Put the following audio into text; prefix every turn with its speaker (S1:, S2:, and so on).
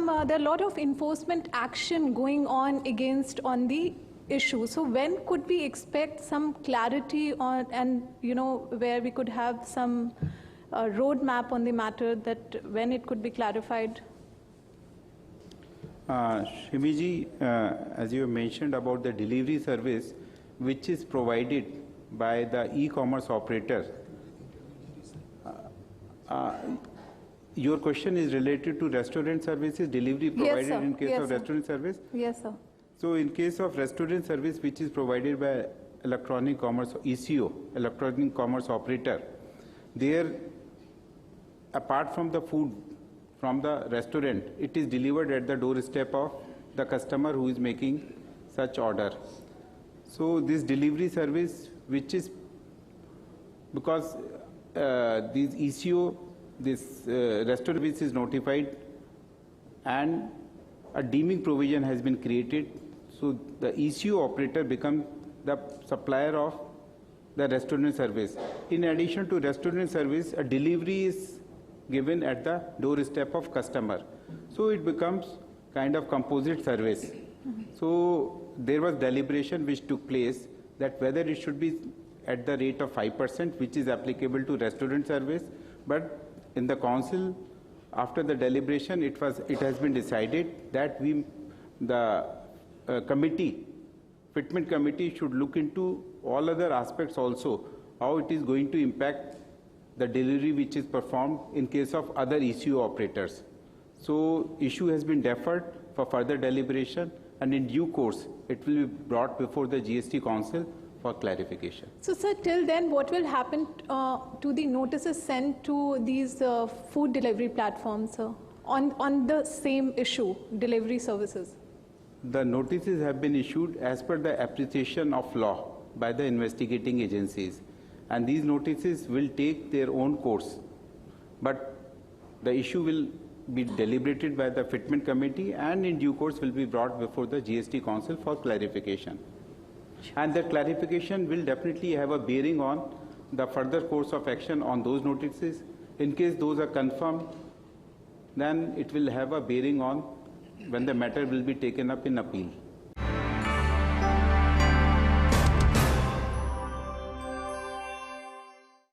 S1: there are a lot of enforcement action going on the issue. So when could we expect some clarity on, and where we could have some roadmap on the matter, that when it could be clarified?
S2: Shrimiji, as you mentioned about the delivery service which is provided by the e-commerce operator, your question is related to restaurant services, delivery provided in case of restaurant service?
S1: Yes, sir.
S2: So in case of restaurant service which is provided by electronic commerce, ECO, electronic commerce operator, there, apart from the food from the restaurant, it is delivered at the doorstep of the customer who is making such order. So this delivery service, which is, because this ECO, this restaurant service is notified and a deeming provision has been created. So the ECO operator becomes the supplier of the restaurant service. In addition to restaurant service, a delivery is given at the doorstep of customer. So it becomes kind of composite service. So there was deliberation which took place that whether it should be at the rate of 5%, which is applicable to restaurant service, but in the council, after the deliberation, it has been decided that the fitment committee should look into all other aspects also, how it is going to impact the delivery which is performed in case of other ECO operators. So issue has been deferred for further deliberation, and in due course it will be brought before the GST Council for clarification.
S1: So sir, till then what will happen to the notices sent to these food delivery platforms, sir, on the same issue, delivery services?
S2: The notices have been issued as per the appreciation of law by the investigating agencies, and these notices will take their own course. But the issue will be deliberated by the fitment committee and in due course will be brought before the GST Council for clarification. And the clarification will definitely have a bearing on the further course of action on those notices. In case those are confirmed, then it will have a bearing on when the matter will be taken up in appeal.